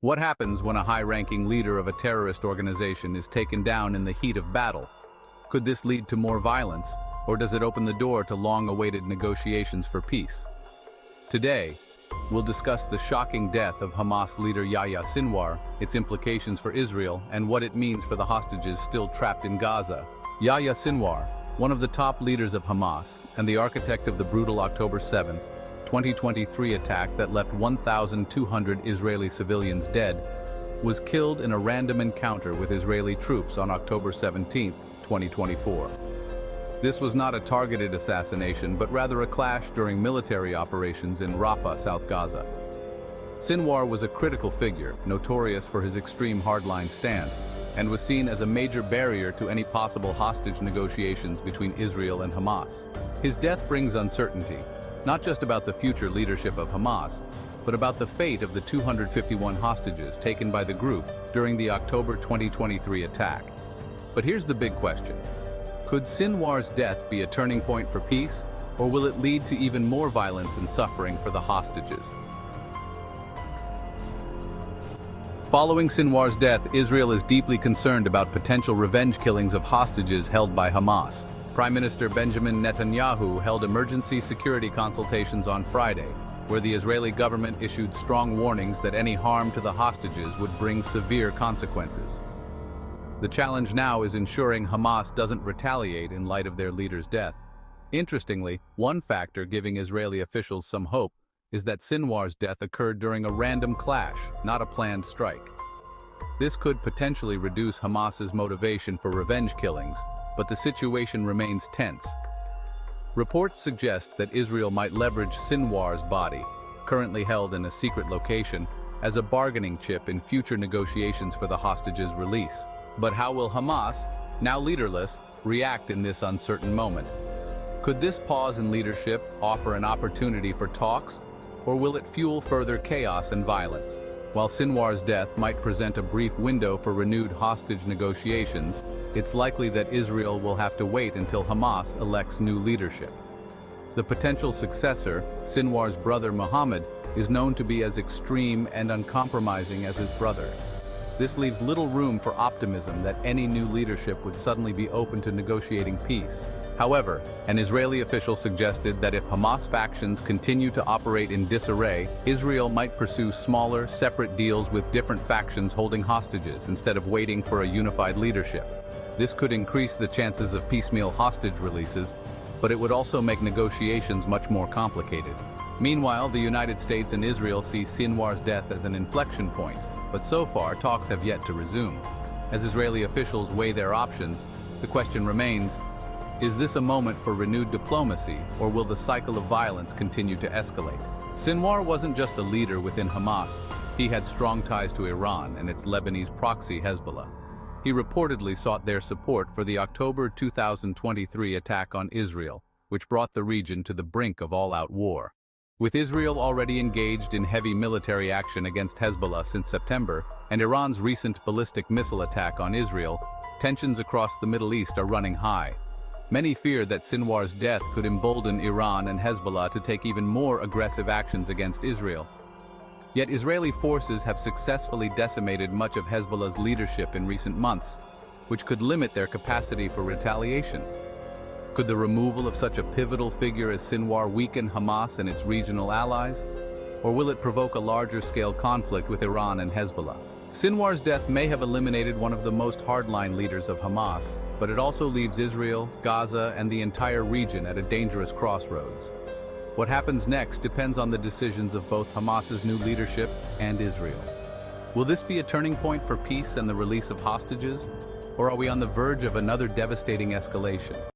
What happens when a high-ranking leader of a terrorist organization is taken down in the heat of battle? Could this lead to more violence, or does it open the door to long-awaited negotiations for peace? Today, we'll discuss the shocking death of Hamas leader Yahya Sinwar, its implications for Israel, and what it means for the hostages still trapped in Gaza. Yahya Sinwar, one of the top leaders of Hamas and the architect of the brutal October 7, 2023 attack that left 1,200 Israeli civilians dead, was killed in a random encounter with Israeli troops on October 17, 2024. This was not a targeted assassination, but rather a clash during military operations in Rafah, South Gaza. Sinwar was a critical figure, notorious for his extreme hardline stance, and was seen as a major barrier to any possible hostage negotiations between Israel and Hamas. His death brings uncertainty, not just about the future leadership of Hamas, but about the fate of the 251 hostages taken by the group during the October 2023 attack. But here's the big question. Could Sinwar's death be a turning point for peace, or will it lead to even more violence and suffering for the hostages? Following Sinwar's death, Israel is deeply concerned about potential revenge killings of hostages held by Hamas. Prime Minister Benjamin Netanyahu held emergency security consultations on Friday, where the Israeli government issued strong warnings that any harm to the hostages would bring severe consequences. The challenge now is ensuring Hamas doesn't retaliate in light of their leader's death. Interestingly, one factor giving Israeli officials some hope is that Sinwar's death occurred during a random clash, not a planned strike. This could potentially reduce Hamas's motivation for revenge killings, but the situation remains tense. Reports suggest that Israel might leverage Sinwar's body, currently held in a secret location, as a bargaining chip in future negotiations for the hostages' release. But how will Hamas, now leaderless, react in this uncertain moment? Could this pause in leadership offer an opportunity for talks, or will it fuel further chaos and violence? While Sinwar's death might present a brief window for renewed hostage negotiations, it's likely that Israel will have to wait until Hamas elects new leadership. The potential successor, Sinwar's brother Mohammed, is known to be as extreme and uncompromising as his brother. This leaves little room for optimism that any new leadership would suddenly be open to negotiating peace. However, an Israeli official suggested that if Hamas factions continue to operate in disarray, Israel might pursue smaller, separate deals with different factions holding hostages instead of waiting for a unified leadership. This could increase the chances of piecemeal hostage releases, but it would also make negotiations much more complicated. Meanwhile, the United States and Israel see Sinwar's death as an inflection point, but so far talks have yet to resume. As Israeli officials weigh their options, the question remains, is this a moment for renewed diplomacy, or will the cycle of violence continue to escalate? Sinwar wasn't just a leader within Hamas, he had strong ties to Iran and its Lebanese proxy Hezbollah. He reportedly sought their support for the October 2023 attack on Israel, which brought the region to the brink of all-out war. With Israel already engaged in heavy military action against Hezbollah since September, and Iran's recent ballistic missile attack on Israel, tensions across the Middle East are running high. Many fear that Sinwar's death could embolden Iran and Hezbollah to take even more aggressive actions against Israel. Yet Israeli forces have successfully decimated much of Hezbollah's leadership in recent months, which could limit their capacity for retaliation. Could the removal of such a pivotal figure as Sinwar weaken Hamas and its regional allies? Or will it provoke a larger-scale conflict with Iran and Hezbollah? Sinwar's death may have eliminated one of the most hardline leaders of Hamas, but it also leaves Israel, Gaza, and the entire region at a dangerous crossroads. What happens next depends on the decisions of both Hamas's new leadership and Israel. Will this be a turning point for peace and the release of hostages, or are we on the verge of another devastating escalation?